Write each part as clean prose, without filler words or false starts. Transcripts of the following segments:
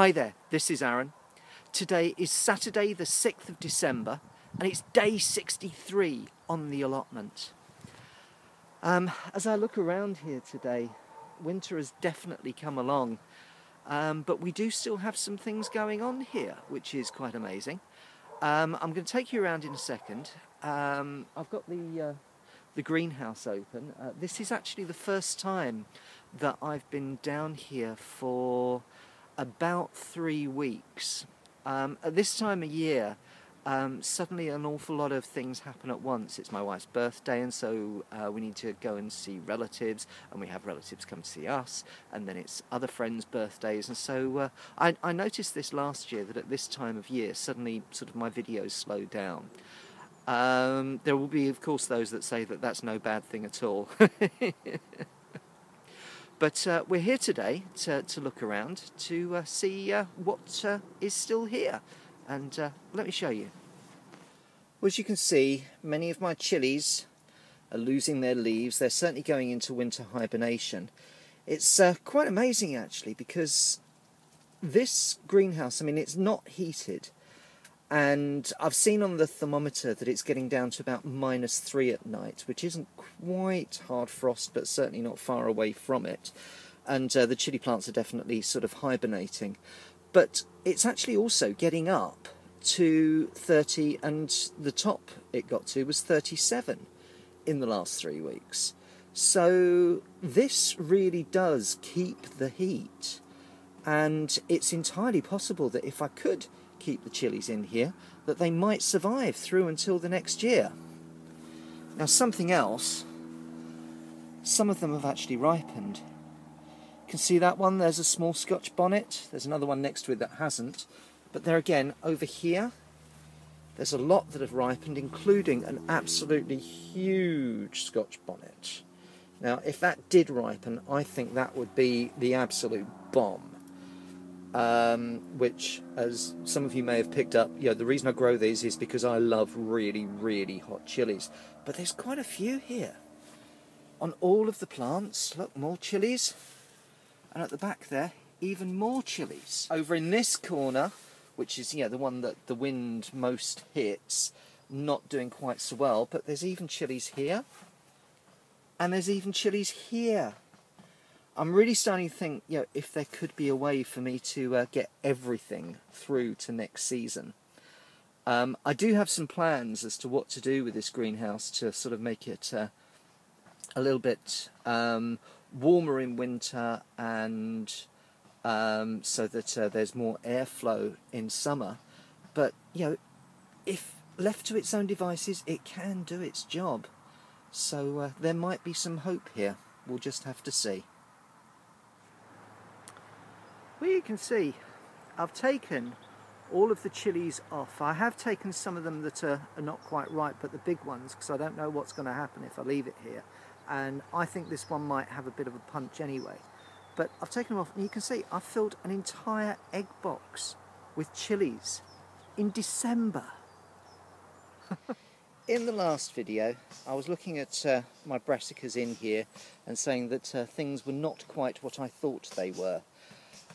Hi there, this is Aaron. Today is Saturday the 6th of December and it's day 63 on the allotment. As I look around here today, winter has definitely come along, but we do still have some things going on here, which is quite amazing. I'm going to take you around in a second. I've got the greenhouse open. This is actually the first time that I've been down here for about 3 weeks. At this time of year, suddenly an awful lot of things happen at once. It's my wife's birthday, and so we need to go and see relatives, and we have relatives come to see us, and then it's other friends' birthdays, and so I noticed this last year, that at this time of year suddenly sort of my videos slow down. There will be, of course, those that say that that's no bad thing at all. But we're here today to look around, to see what is still here. And let me show you. Well, as you can see, many of my chillies are losing their leaves. They're certainly going into winter hibernation. It's quite amazing, actually, because this greenhouse, I mean, it's not heated. And I've seen on the thermometer that it's getting down to about -3 at night, which isn't quite hard frost, but certainly not far away from it. And the chilli plants are definitely sort of hibernating. But it's actually also getting up to 30, and the top it got to was 37 in the last 3 weeks. So this really does keep the heat. And it's entirely possible that if I could keep the chillies in here, that they might survive through until the next year. Now, something else, some of them have actually ripened. You can see that one, there's a small Scotch bonnet, there's another one next to it that hasn't, but there again, over here, there's a lot that have ripened, including an absolutely huge Scotch bonnet. Now, if that did ripen, I think that would be the absolute bomb. Which, as some of you may have picked up, the reason I grow these is because I love really, really hot chilies. But there's quite a few here. On all of the plants, look, more chilies. And at the back there, even more chilies. Over in this corner, which is, the one that the wind most hits, not doing quite so well, but there's even chilies here. And there's even chilies here. I'm really starting to think, if there could be a way for me to get everything through to next season. I do have some plans as to what to do with this greenhouse to sort of make it a little bit warmer in winter, and so that there's more airflow in summer. But, if left to its own devices, it can do its job. So there might be some hope here. We'll just have to see. Well, you can see I've taken all of the chilies off. I have taken some of them that are not quite ripe, but the big ones, because I don't know what's going to happen if I leave it here. And I think this one might have a bit of a punch anyway. But I've taken them off, and you can see I've filled an entire egg box with chilies in December. In the last video, I was looking at my brassicas in here and saying that things were not quite what I thought they were.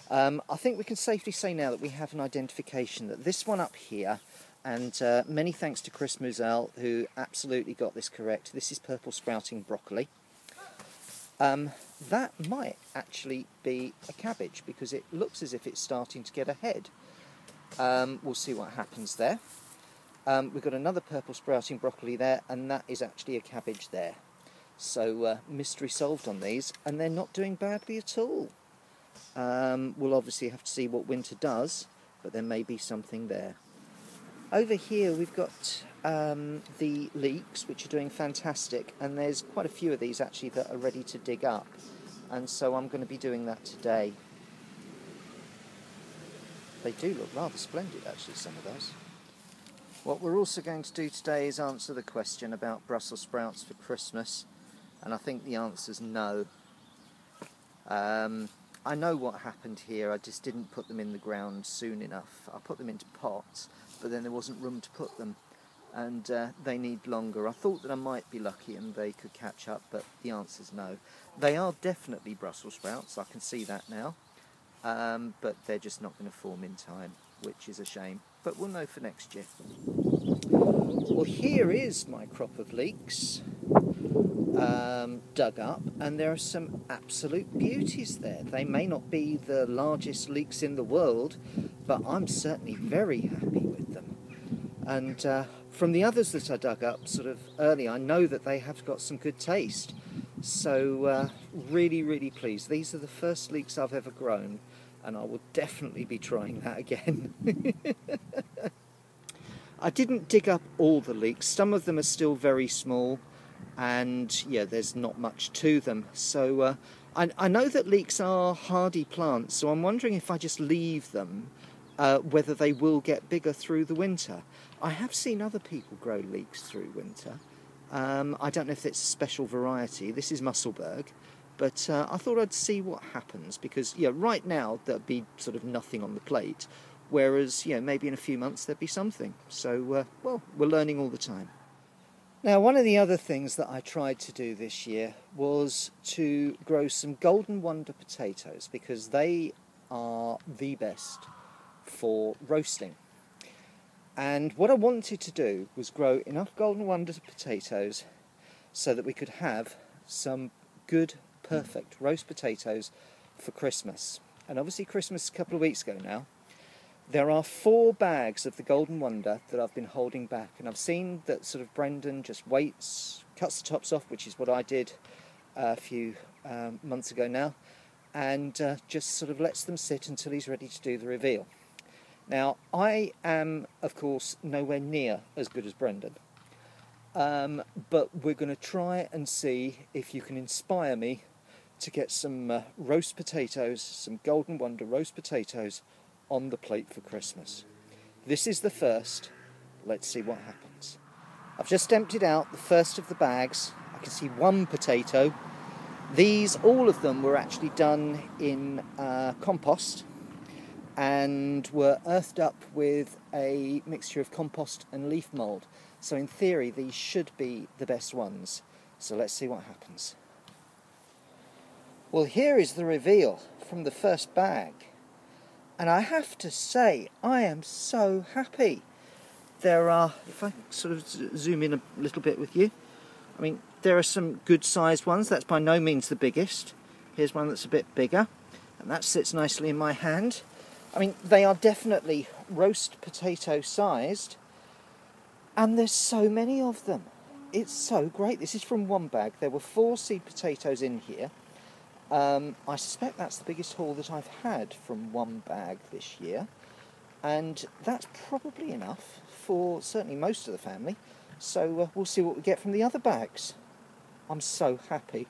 I think we can safely say now that we have an identification that this one up here, and many thanks to Chris Musel, who absolutely got this correct, this is purple sprouting broccoli. That might actually be a cabbage, because it looks as if it's starting to get ahead. We'll see what happens there. We've got another purple sprouting broccoli there, and that is actually a cabbage there. So mystery solved on these, and they're not doing badly at all. We'll obviously have to see what winter does, but there may be something there. Over here we've got the leeks, which are doing fantastic, and there's quite a few of these actually that are ready to dig up, and so I'm going to be doing that today. They do look rather splendid, actually, some of those. What we're also going to do today is answer the question about Brussels sprouts for Christmas, and I think the answer's no. I know what happened here, I just didn't put them in the ground soon enough. I put them into pots, but then there wasn't room to put them, and they need longer. I thought that I might be lucky and they could catch up, but the answer's no. They are definitely Brussels sprouts, I can see that now. but they're just not going to form in time, which is a shame, but we'll know for next year. Well, here is my crop of leeks dug up, and there are some absolute beauties there. They may not be the largest leeks in the world, but I'm certainly very happy with them. And from the others that I dug up sort of early, I know that they have got some good taste. So really, really pleased. These are the first leeks I've ever grown, and I will definitely be trying that again. I didn't dig up all the leeks. Some of them are still very small, and yeah, there's not much to them. So I know that leeks are hardy plants, so I'm wondering if I just leave them, whether they will get bigger through the winter. I have seen other people grow leeks through winter. I don't know if it's a special variety. This is Musselburgh, but I thought I'd see what happens, because yeah, right now there'd be sort of nothing on the plate, whereas maybe in a few months there'd be something. So well, we're learning all the time. Now, one of the other things that I tried to do this year was to grow some Golden Wonder potatoes, because they are the best for roasting. And what I wanted to do was grow enough Golden Wonder potatoes so that we could have some good, perfect roast potatoes for Christmas. And obviously Christmas is a couple of weeks ago now. There are 4 bags of the Golden Wonder that I've been holding back, and I've seen that sort of Brendan just waits, cuts the tops off, which is what I did a few months ago now, and just sort of lets them sit until he's ready to do the reveal. Now, I am, of course, nowhere near as good as Brendan, but we're going to try and see if you can inspire me to get some roast potatoes, some Golden Wonder roast potatoes on the plate for Christmas. This is the first. Let's see what happens. I've just emptied out the first of the bags. I can see 1 potato. These, all of them, were actually done in compost, and were earthed up with a mixture of compost and leaf mould. So in theory these should be the best ones. So let's see what happens. Well, here is the reveal from the first bag. And I have to say, I am so happy. There are, if I sort of zoom in a little bit with you, I mean, there are some good sized ones. That's by no means the biggest. Here's one that's a bit bigger, and that sits nicely in my hand. I mean, they are definitely roast potato sized, and there's so many of them. It's so great. This is from 1 bag. There were 4 seed potatoes in here. I suspect that's the biggest haul that I've had from 1 bag this year, and that's probably enough for certainly most of the family. So we'll see what we get from the other bags. I'm so happy.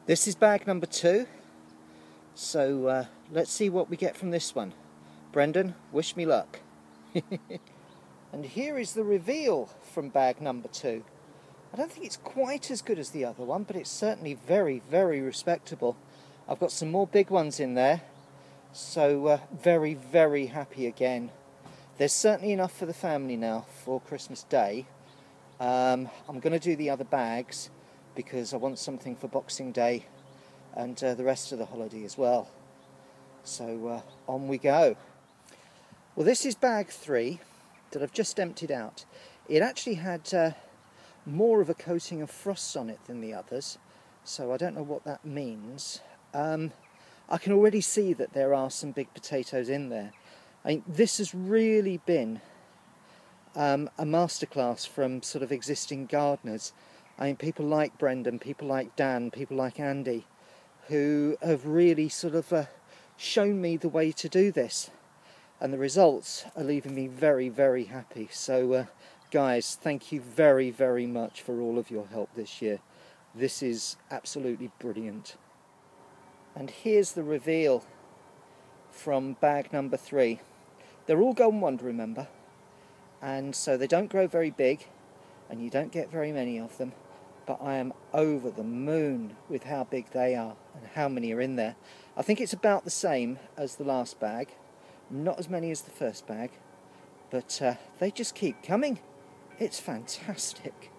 This is bag number 2. So let's see what we get from this one. Brendan, wish me luck. And here is the reveal from bag number 2. I don't think it's quite as good as the other one, but it's certainly very, very respectable. I've got some more big ones in there, so very, very happy again. There's certainly enough for the family now for Christmas Day. I'm going to do the other bags because I want something for Boxing Day and the rest of the holiday as well. So on we go. Well, this is bag 3 that I've just emptied out. It actually had more of a coating of frost on it than the others, so I don't know what that means. I can already see that there are some big potatoes in there. I mean, this has really been a masterclass from sort of existing gardeners. I mean, people like Brendan, people like Dan, people like Andy, who have really sort of shown me the way to do this, and the results are leaving me very, very happy. So guys, thank you very, very much for all of your help this year. This is absolutely brilliant. And here's the reveal from bag number 3. They're all Golden Wonder, remember, and so they don't grow very big and you don't get very many of them, but I am over the moon with how big they are and how many are in there. I think it's about the same as the last bag, not as many as the first bag, but they just keep coming. It's fantastic.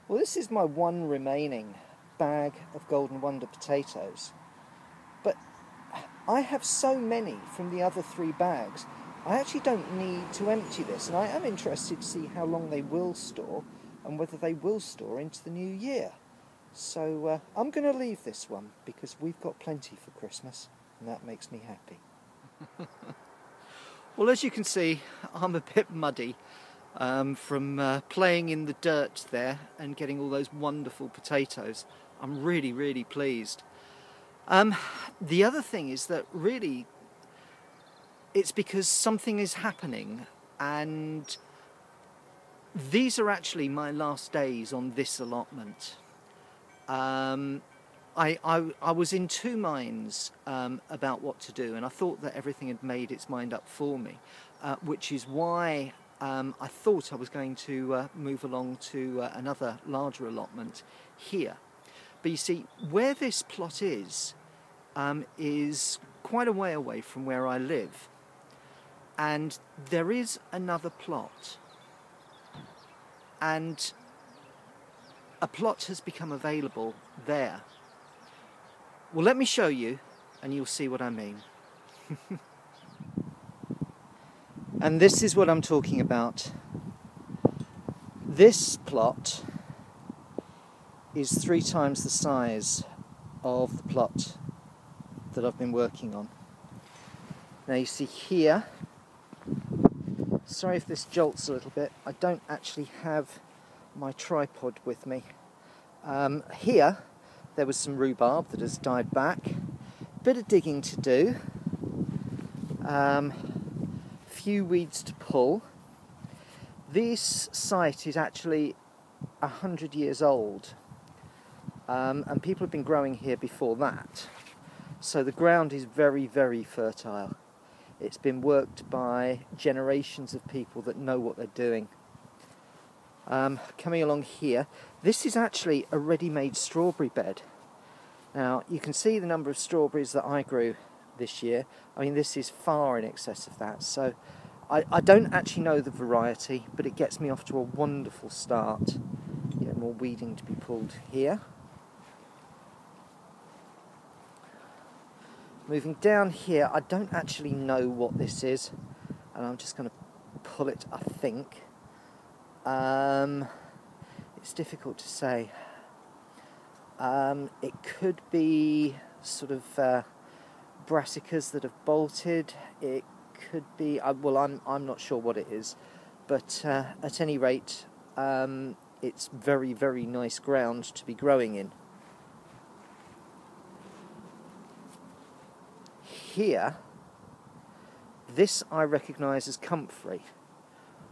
Well, this is my one remaining bag of Golden Wonder potatoes, but I have so many from the other 3 bags, I actually don't need to empty this, and I am interested to see how long they will store and whether they will store into the new year. So I'm going to leave this one because we've got plenty for Christmas, and that makes me happy. Well, as you can see, I'm a bit muddy from playing in the dirt there and getting all those wonderful potatoes. I'm really, really pleased. The other thing is that really it's because something is happening, and these are actually my last days on this allotment. I was in 2 minds about what to do, and I thought that everything had made its mind up for me, which is why I thought I was going to move along to another larger allotment here. But you see, where this plot is quite a way away from where I live, and there is another plot, and a plot has become available there. Well, let me show you and you'll see what I mean. And this is what I'm talking about. This plot is 3 times the size of the plot that I've been working on. Now you see here, sorry if this jolts a little bit, I don't actually have my tripod with me. Here there was some rhubarb that has died back, bit of digging to do, few weeds to pull. This site is actually 100 years old, and people have been growing here before that, so the ground is very, very fertile. It's been worked by generations of people that know what they're doing. Coming along here, this is actually a ready-made strawberry bed. Now you can see the number of strawberries that I grew this year. I mean, this is far in excess of that, so I don't actually know the variety, but it gets me off to a wonderful start. Yeah, more weeding to be pulled here. Moving down here, I don't actually know what this is, and I'm just going to pull it, I think. It's difficult to say. It could be sort of brassicas that have bolted. It could be, well, I'm not sure what it is, but at any rate, it's very, very nice ground to be growing in. Here, this I recognise as comfrey,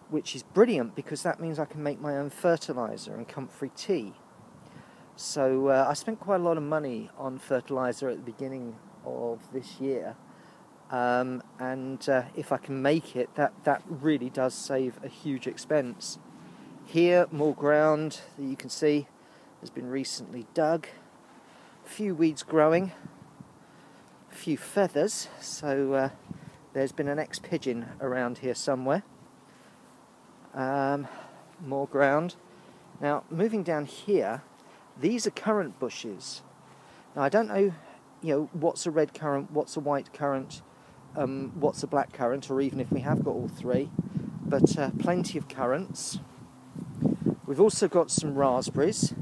which is brilliant because that means I can make my own fertiliser and comfrey tea. So I spent quite a lot of money on fertiliser at the beginning of this year, and if I can make it, that really does save a huge expense. Here, more ground that you can see has been recently dug, a few weeds growing, a few feathers, so there's been an ex-pigeon around here somewhere. More ground. Now moving down here, these are currant bushes. Now I don't know, what's a red currant, what's a white currant, what's a black currant, or even if we have got all 3, but plenty of currants. We've also got some raspberries.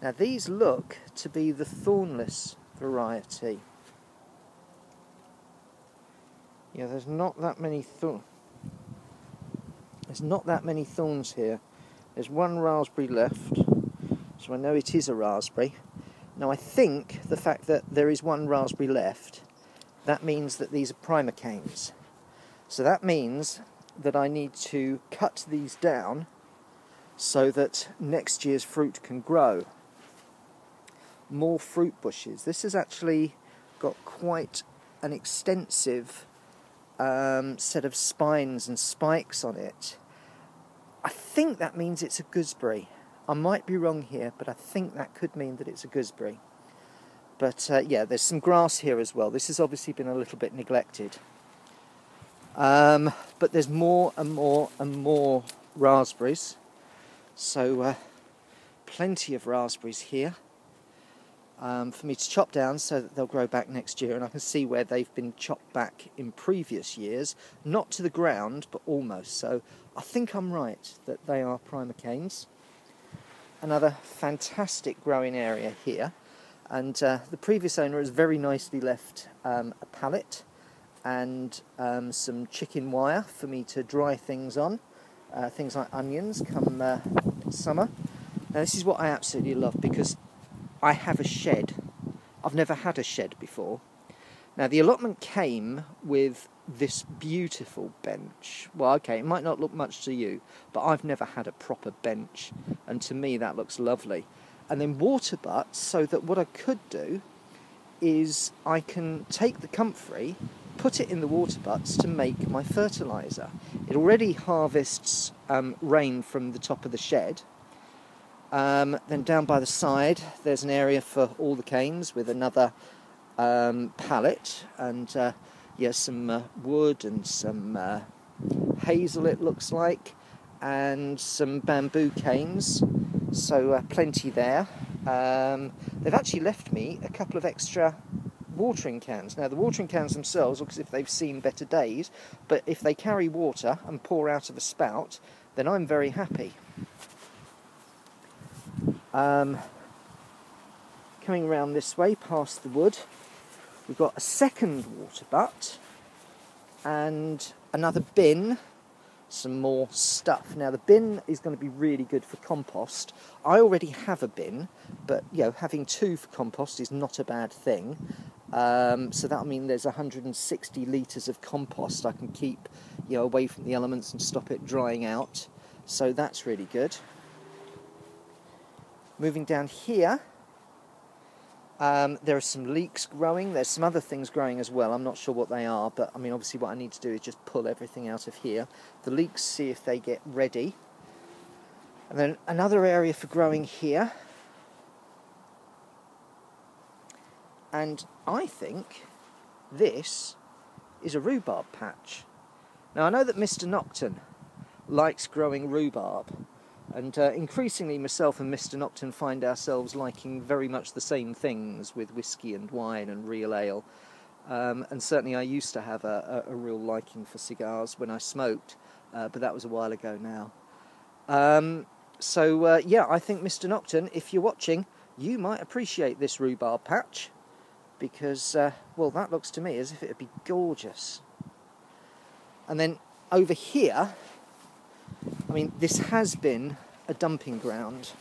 Now these look to be the thornless variety. Yeah, there's not that many thorns here. There's 1 raspberry left, so I know it is a raspberry. Now I think the fact that there is 1 raspberry left, that means that these are primer canes. So that means that I need to cut these down so that next year's fruit can grow. More fruit bushes. This has actually got quite an extensive set of spines and spikes on it. I think that means it's a gooseberry. I might be wrong here, but I think that could mean that it's a gooseberry. But yeah, there's some grass here as well. This has obviously been a little bit neglected. But there's more and more and more raspberries. So plenty of raspberries here. for me to chop down so that they'll grow back next year, and I can see where they've been chopped back in previous years, not to the ground but almost, so I think I'm right that they are primer canes. Another fantastic growing area here, and the previous owner has very nicely left a pallet and some chicken wire for me to dry things on, things like onions come summer. Now this is what I absolutely love, because I have a shed. I've never had a shed before. Now the allotment came with this beautiful bench. Well, okay, it might not look much to you, but I've never had a proper bench, and to me that looks lovely. And then water butts, so that what I could do is I can take the comfrey, put it in the water butts to make my fertiliser. It already harvests rain from the top of the shed. Then down by the side there's an area for all the canes with another pallet, and yeah, some wood and some hazel it looks like, and some bamboo canes, so plenty there. They've actually left me a couple of extra watering cans. Now the watering cans themselves look as if they've seen better days, but if they carry water and pour out of a spout, then I'm very happy. Coming around this way past the wood, we've got a second water butt and another bin, some more stuff. Now the bin is going to be really good for compost. I already have a bin, but you know, having two for compost is not a bad thing. So that'll mean there's 160 litres of compost I can keep, you know, away from the elements and stop it drying out. So that's really good. Moving down here, there are some leeks growing. There's some other things growing as well. I'm not sure what they are, but I mean, obviously what I need to do is just pull everything out of here. The leeks, see if they get ready. And then another area for growing here. And I think this is a rhubarb patch. Now I know that Mr. Nocton likes growing rhubarb, and increasingly myself and Mr. Nocton find ourselves liking very much the same things with whiskey and wine and real ale. And certainly I used to have a real liking for cigars when I smoked, but that was a while ago now. Yeah, I think Mr. Nocton, if you're watching, you might appreciate this rhubarb patch, because, well, that looks to me as if it would be gorgeous. And then over here, I mean, this has been a dumping ground.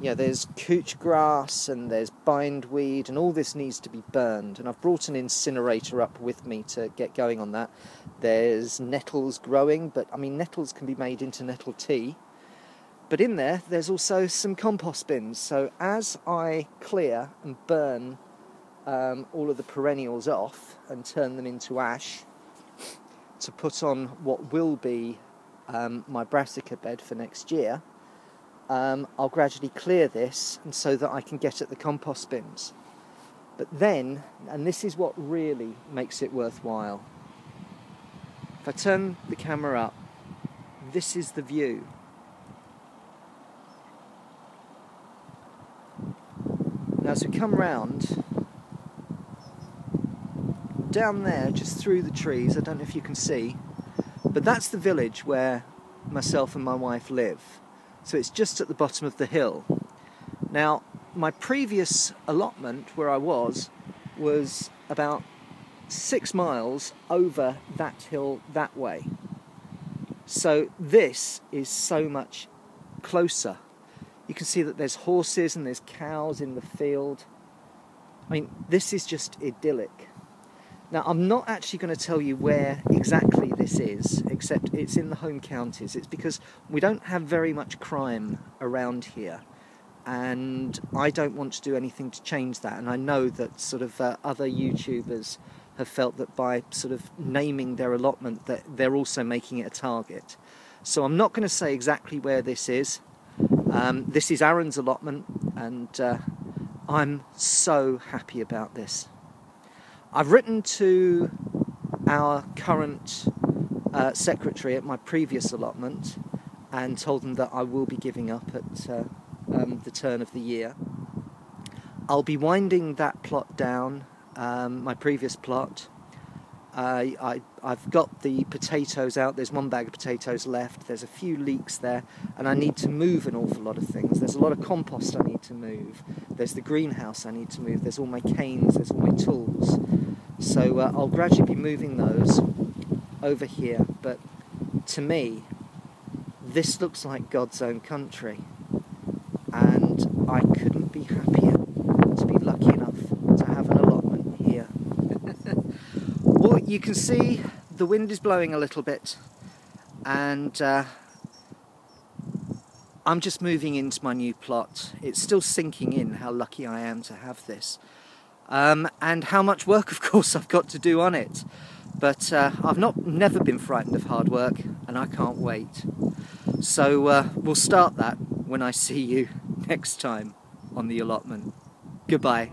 Yeah, there's couch grass and there's bindweed, and all this needs to be burned. And I've brought an incinerator up with me to get going on that. There's nettles growing, but I mean, nettles can be made into nettle tea. But in there, there's also some compost bins. So as I clear and burn all of the perennials off and turn them into ash, to put on what will be my brassica bed for next year, I'll gradually clear this, and so that I can get at the compost bins. But then, and this is what really makes it worthwhile, if I turn the camera up, this is the view. Now as we come round, down there, just through the trees, I don't know if you can see, but that's the village where myself and my wife live. So it's just at the bottom of the hill. Now, my previous allotment where I was about 6 miles over that hill that way. So this is so much closer. You can see that there's horses and there's cows in the field. I mean, this is just idyllic. Now, I'm not actually going to tell you where exactly this is, except it's in the home counties. It's because we don't have very much crime around here, and I don't want to do anything to change that. And I know that sort of other YouTubers have felt that by sort of naming their allotment that they're also making it a target. So I'm not going to say exactly where this is. This is Aaron's allotment, and I'm so happy about this. I've written to our current secretary at my previous allotment and told them that I will be giving up at the turn of the year. I'll be winding that plot down, my previous plot. I've got the potatoes out. There's one bag of potatoes left. There's a few leeks there, and I need to move an awful lot of things. There's a lot of compost I need to move. There's the greenhouse I need to move. There's all my canes. There's all my tools. So I'll gradually be moving those over here. But to me, this looks like God's own country, and I couldn't be happier to be lucky enough to have an allotment here. Well, you can see the wind is blowing a little bit, and I'm just moving into my new plot. It's still sinking in how lucky I am to have this, and how much work, of course, I've got to do on it. But I've never been frightened of hard work, and I can't wait. So we'll start that when I see you next time on the allotment. Goodbye.